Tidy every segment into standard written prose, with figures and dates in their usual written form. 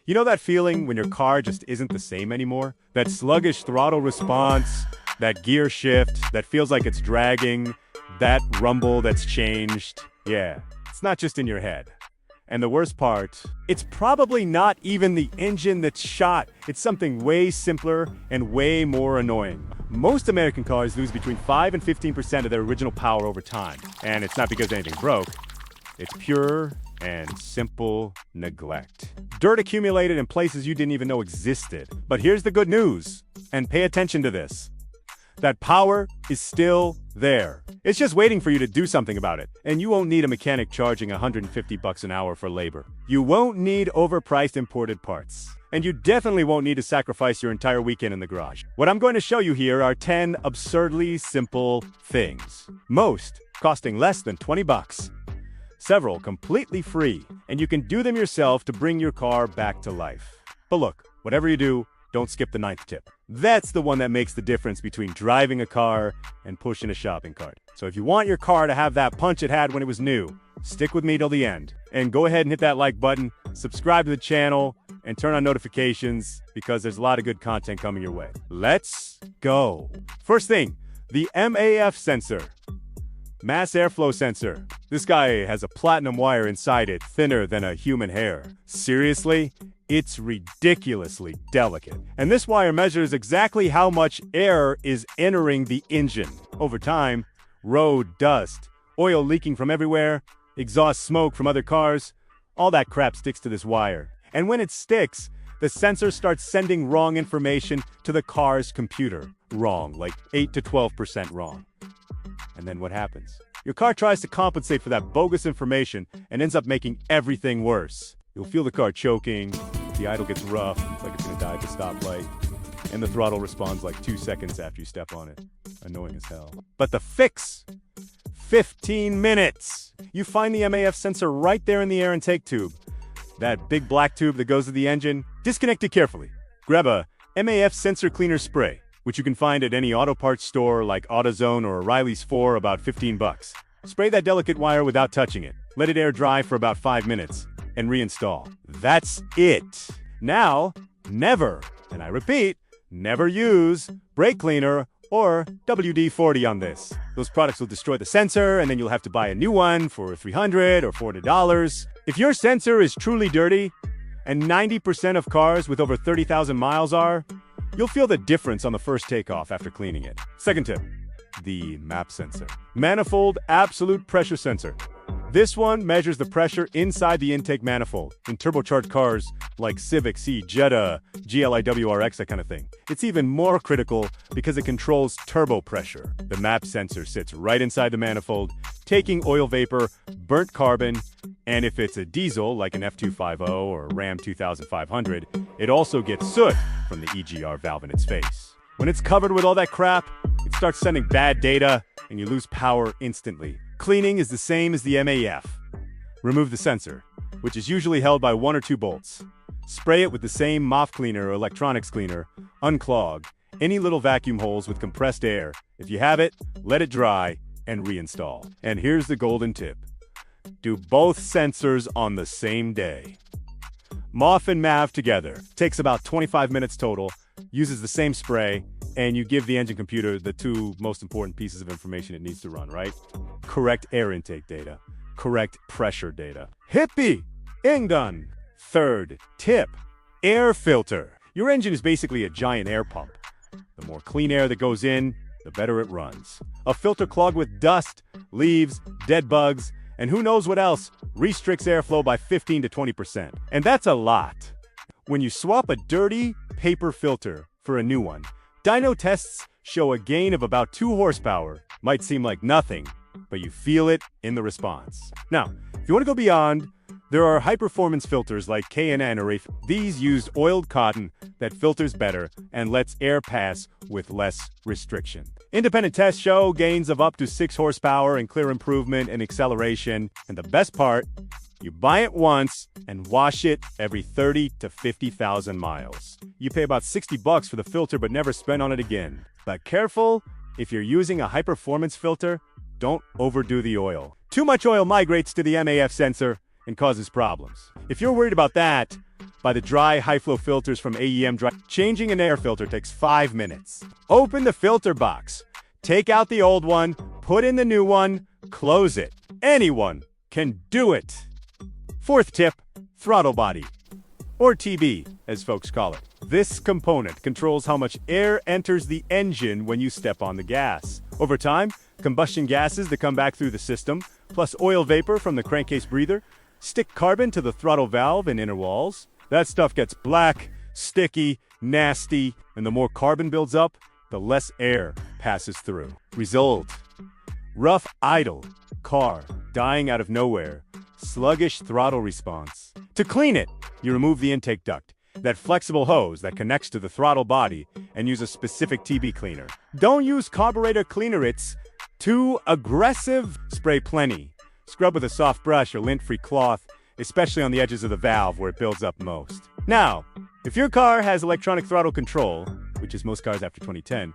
You know that feeling when your car just isn't the same anymore? That sluggish throttle response, that gear shift that feels like it's dragging, that rumble that's changed. Yeah, it's not just in your head. And the worst part, it's probably not even the engine that's shot. It's something way simpler and way more annoying. Most American cars lose between 5 and 15% of their original power over time. And it's not because anything broke. It's pure and simple neglect. Dirt accumulated in places you didn't even know existed. But here's the good news, and pay attention to this. That power is still there. It's just waiting for you to do something about it. And you won't need a mechanic charging $150 an hour for labor. You won't need overpriced imported parts. And you definitely won't need to sacrifice your entire weekend in the garage. What I'm going to show you here are 10 absurdly simple things. Most costing less than 20 bucks. Several completely free. And you can do them yourself to bring your car back to life. But look, whatever you do, don't skip the 9th tip. That's the one that makes the difference between driving a car and pushing a shopping cart. So if you want your car to have that punch it had when it was new, stick with me till the end. And go ahead and hit that like button, subscribe to the channel, and turn on notifications because there's a lot of good content coming your way. Let's go. First thing, the MAF sensor. Mass airflow sensor. This guy has a platinum wire inside it, thinner than a human hair. Seriously? It's ridiculously delicate. And this wire measures exactly how much air is entering the engine. Over time, road dust, oil leaking from everywhere, exhaust smoke from other cars, all that crap sticks to this wire. And when it sticks, the sensor starts sending wrong information to the car's computer. Wrong, like 8 to 12% wrong. And then what happens? Your car tries to compensate for that bogus information and ends up making everything worse. You'll feel the car choking, the idle gets rough, it's like it's gonna die at the stoplight, and the throttle responds like 2 seconds after you step on it. Annoying as hell. But the fix? 15 minutes! You find the MAF sensor right there in the air intake tube. That big black tube that goes to the engine, disconnect it carefully. Grab a MAF sensor cleaner spray, which you can find at any auto parts store like AutoZone or O'Reilly's for about 15 bucks. Spray that delicate wire without touching it. Let it air dry for about 5 minutes and reinstall. That's it. Now, never, and I repeat, never use brake cleaner or WD-40 on this. Those products will destroy the sensor and then you'll have to buy a new one for $300 or $400. If your sensor is truly dirty, and 90% of cars with over 30,000 miles are, you'll feel the difference on the first takeoff after cleaning it. Second tip, the MAP sensor. Manifold absolute pressure sensor. This one measures the pressure inside the intake manifold in turbocharged cars like Civic, C, Jetta, GLI WRX, that kind of thing. It's even more critical because it controls turbo pressure. The MAP sensor sits right inside the manifold, taking oil vapor, burnt carbon, and if it's a diesel like an F250 or Ram 2500, it also gets soot from the EGR valve in its face. When it's covered with all that crap, it starts sending bad data and you lose power instantly. Cleaning is the same as the MAF. Remove the sensor, which is usually held by 1 or 2 bolts. Spray it with the same MOF cleaner or electronics cleaner. Unclog any little vacuum holes with compressed air. If you have it, let it dry and reinstall. And here's the golden tip. Do both sensors on the same day. MOF and MAV together. Takes about 25 minutes total, uses the same spray, and you give the engine computer the 2 most important pieces of information it needs to run, right? Correct air intake data, correct pressure data. Hippie! Ing done! Third tip, air filter. Your engine is basically a giant air pump. The more clean air that goes in, the better it runs. A filter clogged with dust, leaves, dead bugs, and who knows what else restricts airflow by 15 to 20%. And that's a lot. When you swap a dirty paper filter for a new one, dyno tests show a gain of about 2 horsepower. Might seem like nothing, but you feel it in the response. Now, if you want to go beyond, there are high-performance filters like K&N or AF. These use oiled cotton that filters better and lets air pass with less restriction. Independent tests show gains of up to 6 horsepower and clear improvement in acceleration. And the best part, you buy it once and wash it every 30 to 50,000 miles. You pay about 60 bucks for the filter but never spend on it again. But careful, if you're using a high-performance filter, don't overdo the oil. Too much oil migrates to the MAF sensor and causes problems. If you're worried about that, by the dry high-flow filters from AEM Dry. Changing an air filter takes 5 minutes. Open the filter box. Take out the old one, put in the new one, close it. Anyone can do it. Fourth tip, throttle body, or TB, as folks call it. This component controls how much air enters the engine when you step on the gas. Over time, combustion gases that come back through the system, plus oil vapor from the crankcase breather, stick carbon to the throttle valve and inner walls. That stuff gets black, sticky, nasty, and the more carbon builds up, the less air passes through. Result: rough idle car dying out of nowhere, sluggish throttle response. To clean it, you remove the intake duct, that flexible hose that connects to the throttle body, and use a specific TB cleaner. Don't use carburetor cleaner, it's too aggressive. Spray plenty. Scrub with a soft brush or lint-free cloth, especially on the edges of the valve where it builds up most. Now, if your car has electronic throttle control, which is most cars after 2010,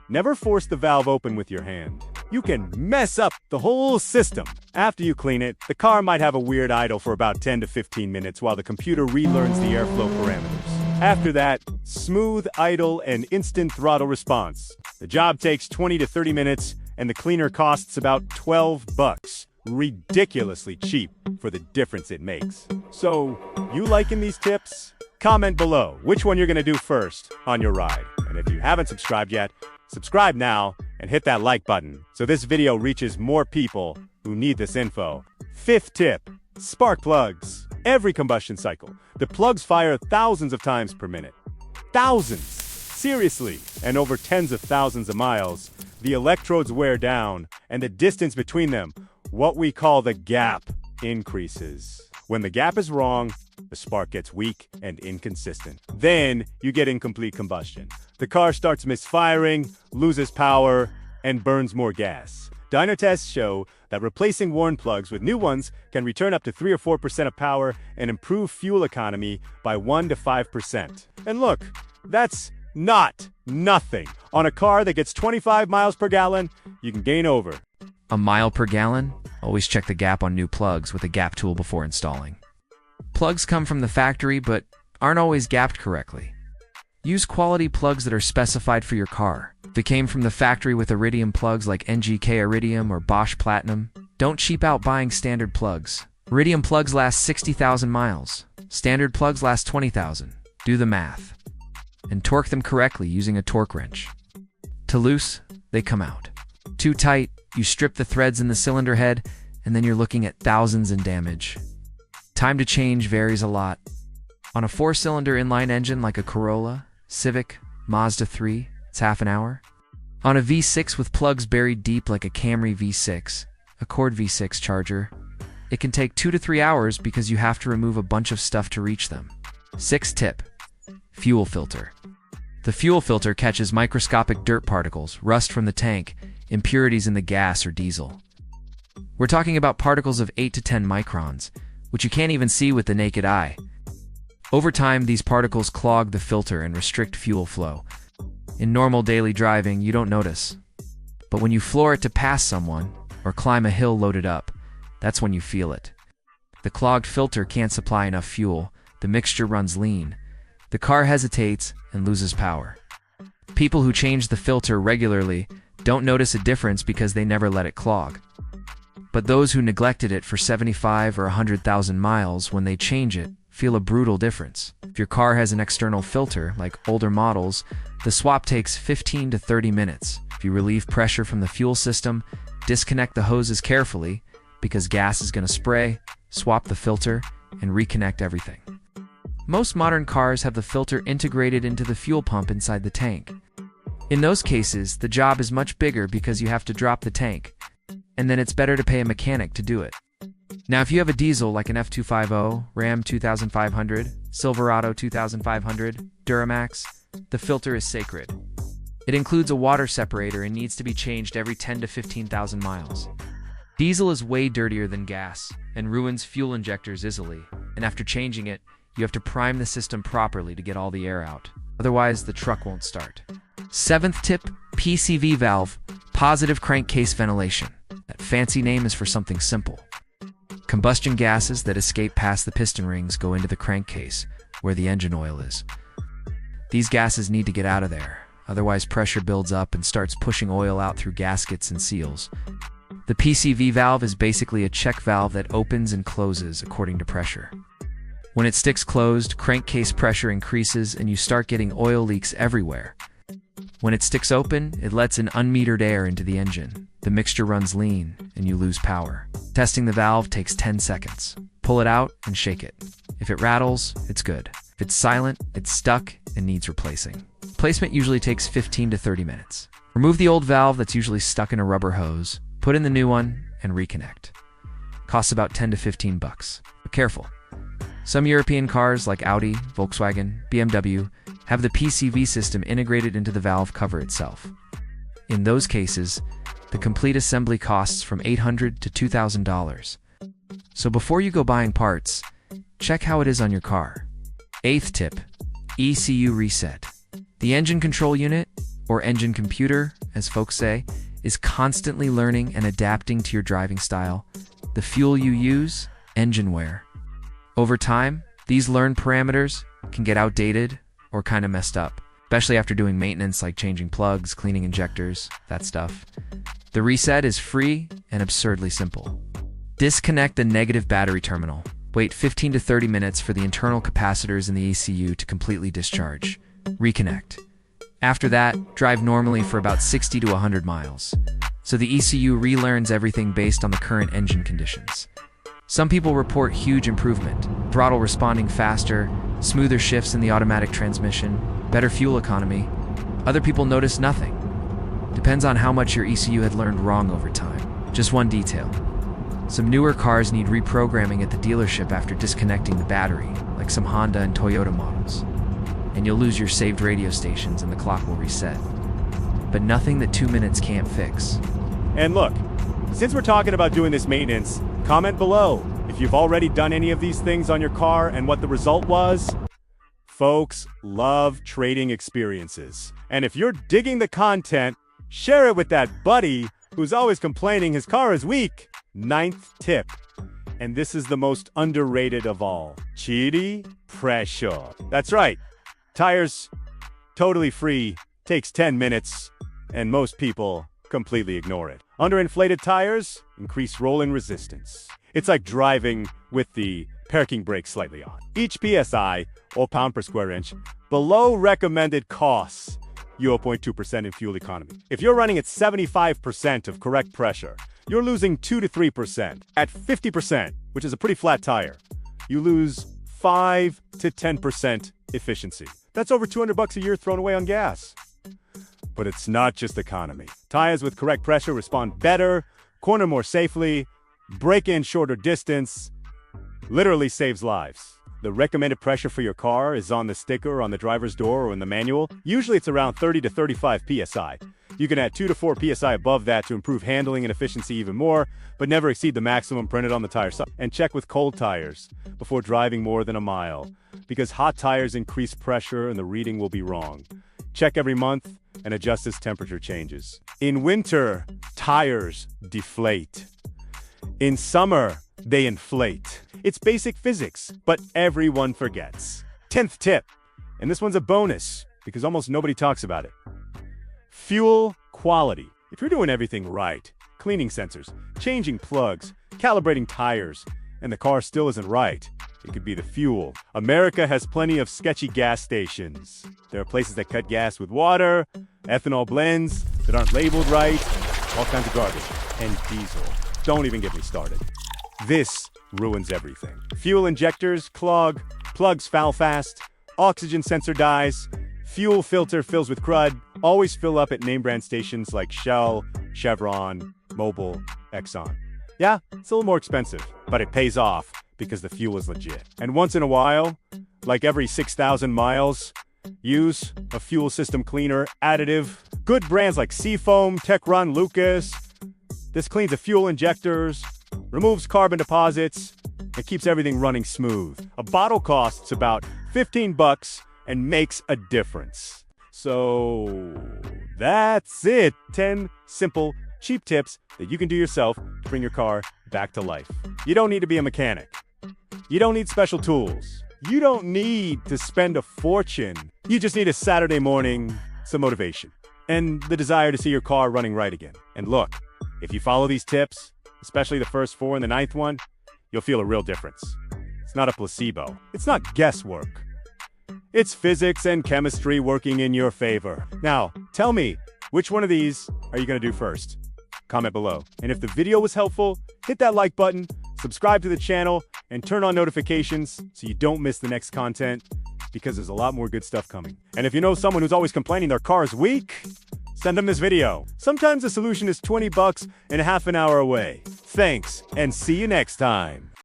never force the valve open with your hand. You can mess up the whole system. After you clean it, the car might have a weird idle for about 10 to 15 minutes while the computer relearns the airflow parameters. After that, smooth idle and instant throttle response. The job takes 20 to 30 minutes and the cleaner costs about $12. Ridiculously cheap for the difference it makes. So, you liking these tips? Comment below which one you're gonna do first on your ride. And if you haven't subscribed yet, subscribe now and hit that like button so this video reaches more people who need this info. Fifth tip, spark plugs. Every combustion cycle, the plugs fire thousands of times per minute. Thousands! Seriously! And over tens of thousands of miles, the electrodes wear down and the distance between them, what we call the gap, increases. When the gap is wrong, the spark gets weak and inconsistent. Then you get incomplete combustion. The car starts misfiring, loses power, and burns more gas. Dyno tests show that replacing worn plugs with new ones can return up to 3 or 4% of power and improve fuel economy by 1 to 5%. And look, that's not nothing. On a car that gets 25 miles per gallon, you can gain over a mile per gallon? Always check the gap on new plugs with a gap tool before installing. Plugs come from the factory but aren't always gapped correctly. Use quality plugs that are specified for your car. If they came from the factory with iridium plugs like NGK Iridium or Bosch Platinum, don't cheap out buying standard plugs. Iridium plugs last 60,000 miles. Standard plugs last 20,000. Do the math. And torque them correctly using a torque wrench. Too loose, they come out. Too tight, you strip the threads in the cylinder head, and then you're looking at thousands in damage. Time to change varies a lot. On a 4-cylinder inline engine like a Corolla, Civic, Mazda 3, it's half an hour. On a V6 with plugs buried deep like a Camry V6, Accord V6 Charger, it can take 2 to 3 hours because you have to remove a bunch of stuff to reach them. Sixth tip, fuel filter. The fuel filter catches microscopic dirt particles, rust from the tank, impurities in the gas or diesel. We're talking about particles of 8 to 10 microns, which you can't even see with the naked eye. Over time, these particles clog the filter and restrict fuel flow. In normal daily driving, you don't notice. But when you floor it to pass someone, or climb a hill loaded up, that's when you feel it. The clogged filter can't supply enough fuel, the mixture runs lean, the car hesitates and loses power. People who change the filter regularly don't notice a difference because they never let it clog. But those who neglected it for 75 or 100,000 miles, when they change it, feel a brutal difference. If your car has an external filter, like older models, the swap takes 15 to 30 minutes. If you relieve pressure from the fuel system, disconnect the hoses carefully, because gas is going to spray, swap the filter, and reconnect everything. Most modern cars have the filter integrated into the fuel pump inside the tank. In those cases, the job is much bigger because you have to drop the tank, and then it's better to pay a mechanic to do it. Now, if you have a diesel like an F250, Ram 2500, Silverado 2500, Duramax, the filter is sacred. It includes a water separator and needs to be changed every 10 to 15,000 miles. Diesel is way dirtier than gas and ruins fuel injectors easily, and after changing it, you have to prime the system properly to get all the air out. Otherwise, the truck won't start. Seventh tip, PCV valve, positive crankcase ventilation. That fancy name is for something simple. Combustion gases that escape past the piston rings go into the crankcase, where the engine oil is. These gases need to get out of there, otherwise pressure builds up and starts pushing oil out through gaskets and seals. The PCV valve is basically a check valve that opens and closes according to pressure. When it sticks closed, crankcase pressure increases and you start getting oil leaks everywhere. When it sticks open, it lets in unmetered air into the engine. The mixture runs lean and you lose power. Testing the valve takes 10 seconds. Pull it out and shake it. If it rattles, it's good. If it's silent, it's stuck and needs replacing. Replacement usually takes 15 to 30 minutes. Remove the old valve that's usually stuck in a rubber hose, put in the new one, and reconnect. Costs about 10 to 15 bucks. But careful. Some European cars like Audi, Volkswagen, BMW have the PCV system integrated into the valve cover itself. In those cases, the complete assembly costs from $800 to $2,000. So before you go buying parts, check how it is on your car. 8th tip, ECU reset. The engine control unit, or engine computer, as folks say, is constantly learning and adapting to your driving style, the fuel you use, engine wear. Over time, these learned parameters can get outdated or kind of messed up, especially after doing maintenance like changing plugs, cleaning injectors, that stuff. The reset is free and absurdly simple. Disconnect the negative battery terminal. Wait 15 to 30 minutes for the internal capacitors in the ECU to completely discharge. Reconnect. After that, drive normally for about 60 to 100 miles. So the ECU relearns everything based on the current engine conditions. Some people report huge improvement, throttle responding faster, smoother shifts in the automatic transmission, better fuel economy. Other people notice nothing. Depends on how much your ECU had learned wrong over time. Just one detail. Some newer cars need reprogramming at the dealership after disconnecting the battery, like some Honda and Toyota models. And you'll lose your saved radio stations and the clock will reset. But nothing that 2 minutes can't fix. And look, since we're talking about doing this maintenance, comment below if you've already done any of these things on your car and what the result was. Folks love trading experiences. And if you're digging the content, share it with that buddy who's always complaining his car is weak. 9th tip. And this is the most underrated of all. Pressure. That's right. Tires, totally free, takes 10 minutes, and most people completely ignore it. Underinflated tires increase rolling resistance. It's like driving with the parking brake slightly on. Each PSI, or pound per square inch, below recommended costs 0.2% in fuel economy. If you're running at 75% of correct pressure, you're losing 2 to 3%. At 50%, which is a pretty flat tire, you lose 5 to 10% efficiency. That's over 200 bucks a year thrown away on gas. But it's not just economy. Tires with correct pressure respond better, corner more safely, brake in shorter distance, literally saves lives. The recommended pressure for your car is on the sticker, on the driver's door, or in the manual. Usually it's around 30 to 35 psi. You can add 2 to 4 psi above that to improve handling and efficiency even more, but never exceed the maximum printed on the tire side. And check with cold tires before driving more than a mile, because hot tires increase pressure and the reading will be wrong. Check every month and adjust as temperature changes. In winter, tires deflate. In summer, they inflate. It's basic physics, but everyone forgets. 10th tip, and this one's a bonus because almost nobody talks about it. Fuel quality. If you're doing everything right, cleaning sensors, changing plugs, calibrating tires, and the car still isn't right, it could be the fuel. America has plenty of sketchy gas stations. There are places that cut gas with water, ethanol blends that aren't labeled right, all kinds of garbage, and diesel. Don't even get me started. This ruins everything. Fuel injectors clog, plugs foul fast, oxygen sensor dies, fuel filter fills with crud. Always fill up at name brand stations like Shell, Chevron, Mobil, Exxon. Yeah, it's a little more expensive, but it pays off because the fuel is legit. And once in a while, like every 6,000 miles, use a fuel system cleaner additive. Good brands like Seafoam, Techrun, Lucas. This cleans the fuel injectors, removes carbon deposits, and keeps everything running smooth. A bottle costs about 15 bucks and makes a difference. So that's it. 10 simple, cheap tips that you can do yourself to bring your car back to life. You don't need to be a mechanic. You don't need special tools. You don't need to spend a fortune. You just need a Saturday morning, some motivation, and the desire to see your car running right again. And look, if you follow these tips, especially the first 4 and the 9th one, you'll feel a real difference. It's not a placebo. It's not guesswork. It's physics and chemistry working in your favor. Now, tell me, which one of these are you going to do first? Comment below. And if the video was helpful, hit that like button, subscribe to the channel, and turn on notifications so you don't miss the next content, because there's a lot more good stuff coming. And if you know someone who's always complaining their car is weak, send them this video. Sometimes the solution is $20 and half an hour away. Thanks, and see you next time.